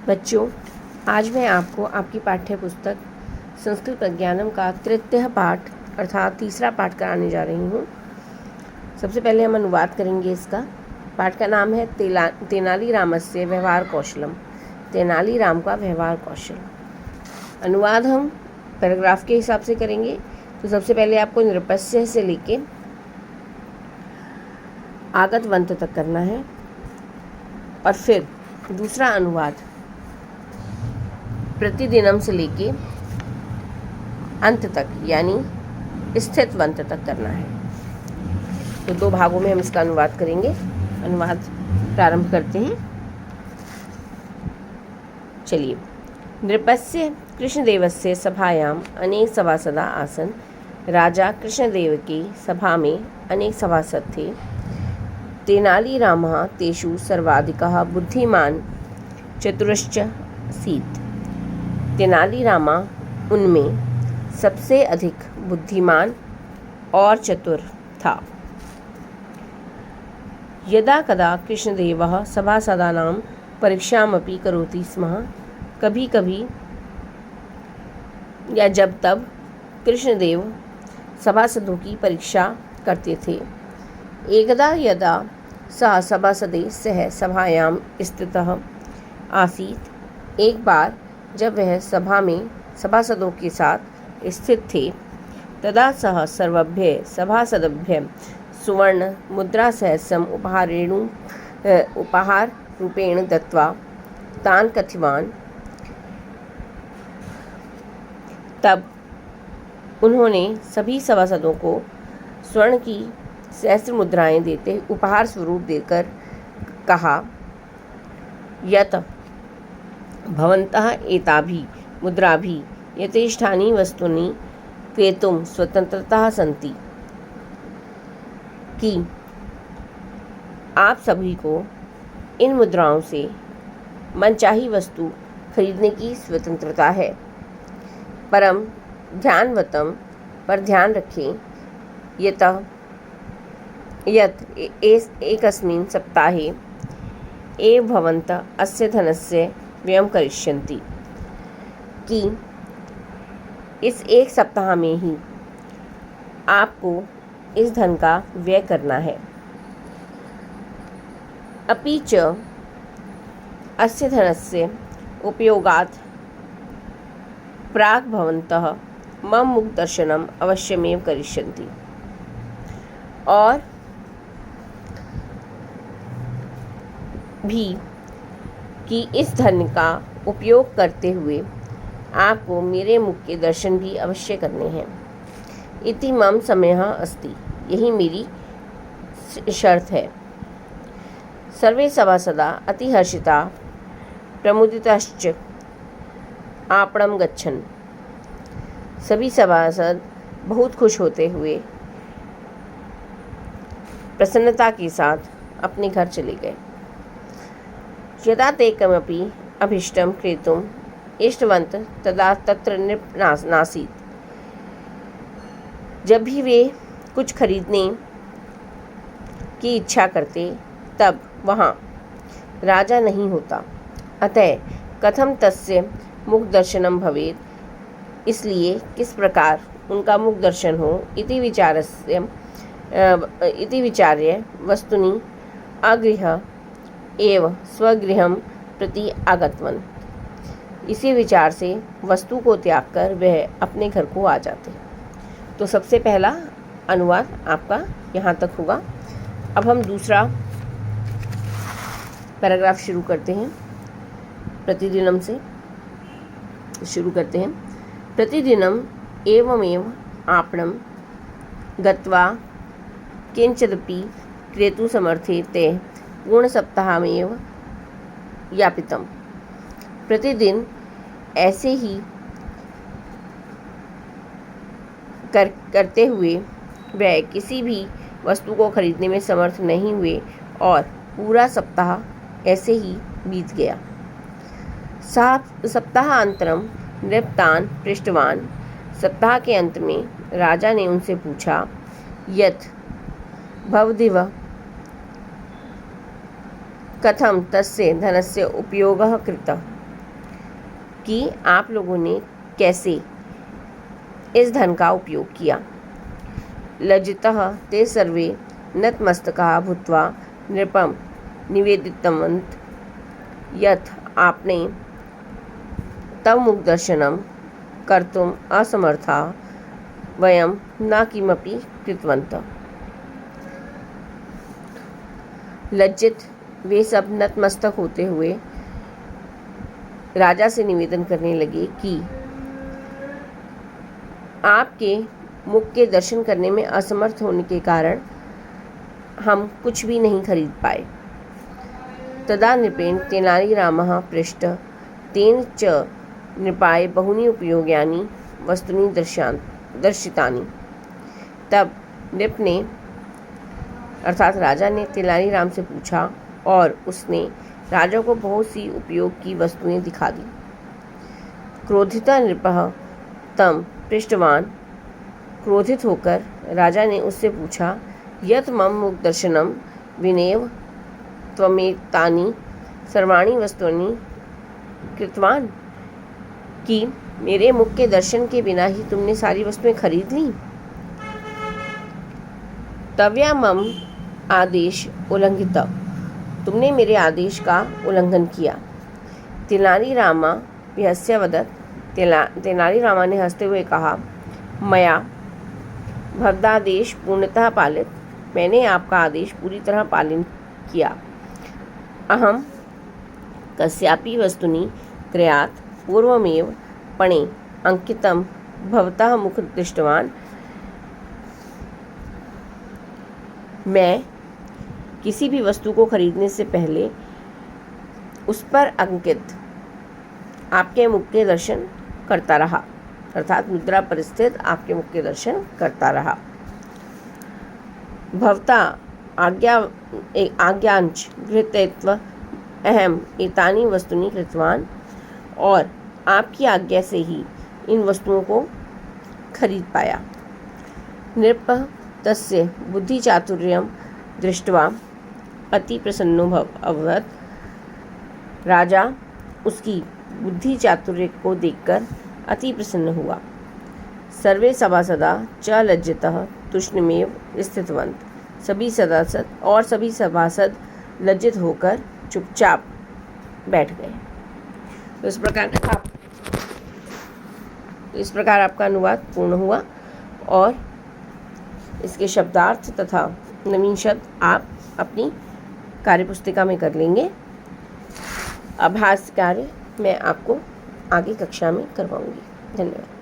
बच्चों, आज मैं आपको आपकी पाठ्य पुस्तक संस्कृत प्रज्ञानम का तृतीय पाठ अर्थात तीसरा पाठ कराने जा रही हूँ। सबसे पहले हम अनुवाद करेंगे। इसका पाठ का नाम है तेनाली रामस्य व्यवहार कौशलम। तेनाली राम का व्यवहार कौशल। अनुवाद हम पैराग्राफ के हिसाब से करेंगे। तो सबसे पहले आपको नृपस्य से लेके आगतवंत तक करना है और फिर दूसरा अनुवाद प्रतिदिनम से लेके अंत तक यानी स्थितवंत तक करना है। तो दो भागों में हम इसका अनुवाद करेंगे। अनुवाद प्रारंभ करते हैं। चलिए। नृपस्य कृष्णदेवस्य सभायाम अनेक सभासदा आसन। राजा कृष्णदेव की सभा में अनेक सभासद थे। तेनाली रामः तेषु सर्वाधिकः बुद्धिमान चतुरश्च आसीत्। तेनाली रामा उनमें सबसे अधिक बुद्धिमान और चतुर था। यदा कदा कृष्णदेवः सभासदानां परीक्षामपि करोति स्म। कभी कभी या जब तब कृष्णदेव सभासदों की परीक्षा करते थे। एकदा यदा सः सभासदे सह सभायां स्थितः आसीत्। एक बार जब वह सभा में सभासदों के साथ स्थित थे, तदा सः सर्वभ्य सभासदभ्य सुवर्ण मुद्रा सहस्रम उपहार रूपेण दत्वा तान् कथितवान्। तब उन्होंने सभी सभासदों को स्वर्ण की सहस्र मुद्राएं देते उपहार स्वरूप देकर कहा, यत भवन्तः एताभि मुद्राभि यथेष्टानि वस्तूनि क्रेतुं स्वतंत्रताः सन्ति। कि आप सभी को इन मुद्राओं से मनचाही वस्तु खरीदने की स्वतंत्रता है। परम ध्यानवतम पर ध्यान रखें यत् एकस्मिन् सप्ताहे एव भवन्तः अस्य धनस्य व्ययं करिष्यन्ति। कि इस एक सप्ताह में ही आपको इस धन का व्यय करना है। अपि च अस्य धनस्य उपयोगात् प्राक् भवन्तः मम मुखदर्शनम् अवश्यमेव करिष्यन्ति। और भी कि इस धन का उपयोग करते हुए आपको मेरे मुख के दर्शन भी अवश्य करने हैं। इति मम समयः अस्ति। यही मेरी शर्त है। सर्वे सभासदा अतिहर्षिता प्रमुदिताश्च आपणं गच्छन्। सभी सभासद बहुत खुश होते हुए प्रसन्नता के साथ अपने घर चले गए। यदा ते कमपि अभीष्टं क्रेतुम् इष्टवन्तः तदा तत्र नृप नासीत्। जब भी वे कुछ खरीदने की इच्छा करते तब वहाँ राजा नहीं होता। अतः कथम तस्य मुख दर्शनम भवेत्। इसलिए किस प्रकार उनका मुख दर्शन हो इति विचार्य वस्तुनि अगृह्य एव स्वगृहं प्रति आगतवान्। इसी विचार से वस्तु को त्याग कर वह अपने घर को आ जाते। तो सबसे पहला अनुवाद आपका यहाँ तक होगा। अब हम दूसरा पैराग्राफ शुरू करते हैं। प्रतिदिनम से शुरू करते हैं। प्रतिदिनम एवमेव आपणं गत्वा किंचिदपि क्रेतुं समर्थे ते पूर्णसप्ताहमेव यापितम्। प्रतिदिन ऐसे ही करते हुए वह किसी भी वस्तु को खरीदने में समर्थ नहीं हुए और पूरा सप्ताह ऐसे ही बीत गया। सप्ताहांतरम नृपतान पृष्ठवान। सप्ताह के अंत में राजा ने उनसे पूछा, यत् भवद्भिः कथम तस्य धनस्य उपयोगः कृतः। कि आप लोगों ने कैसे इस धन का उपयोग किया। लज्जितः ते सर्वे नतमस्तकाः भूत्वा नृपं निवेदितवन्तः यत् आपने तव मुखदर्शनं कर्तुम् असमर्थाः वयं न किमपि कृतवन्तः। लज्जित वे सब नतमस्तक होते हुए राजा से निवेदन करने लगे कि आपके मुख के दर्शन करने में असमर्थ होने के कारण हम कुछ भी नहीं खरीद पाए। तदा नृपेण तेनालीरामः पृष्टः तेन च नृपाय बहुनि उपयोग्यानि वस्तूनि दर्शितानि। तब नृप ने अर्थात राजा ने तेनालीराम से पूछा और उसने राजा को बहुत सी उपयोग की वस्तुएं दिखा दी। क्रोधिता नृपः तम पृष्टवान। क्रोधित होकर राजा ने उससे पूछा, यत् मम मुखदर्शनं विनेव त्वमेतानि सर्वाणि वस्तूनि कृतवान, कि मेरे मुख के दर्शन के बिना ही तुमने सारी वस्तुएं खरीद ली। तव्या मम आदेश उल्लंघित, तुमने मेरे आदेश का उल्लंघन किया। तेनालीरामा विहस्य वदत्, तेनालीरामा ने हंसते हुए कहा, मया भवदादेश पूर्णतः पालित, मैंने आपका आदेश पूरी तरह पालन किया। अहम कस्यापि वस्तुनि क्रयात् पूर्वमेव पणे अंकितं भवतः मुख दृष्टवान। मैं किसी भी वस्तु को खरीदने से पहले उस पर अंकित आपके मुख के दर्शन करता रहा, अर्थात मुद्रा पर स्थित आपके मुख के दर्शन करता रहा। भवता आज्ञांच गृहीत्वा अहम एतानि वस्तूनि कृतवान, और आपकी आज्ञा से ही इन वस्तुओं को खरीद पाया। नृपः तस्य बुद्धिचातुर्यं दृष्ट्वा अति प्रसन्नो अभवत्। राजा उसकी बुद्धि चातुर्य को देखकर अति प्रसन्न हुआ। सर्वे सभासदा च लज्जितः तूष्णीमेव स्थितवन्तः, सभी सभासद लज्जित होकर चुपचाप बैठ गए। तो इस प्रकार आपका अनुवाद पूर्ण हुआ और इसके शब्दार्थ तथा नवीन शब्द आप अपनी कार्यपुस्तिका में कर लेंगे। अभ्यास कार्य मैं आपको आगे कक्षा में करवाऊंगी। धन्यवाद।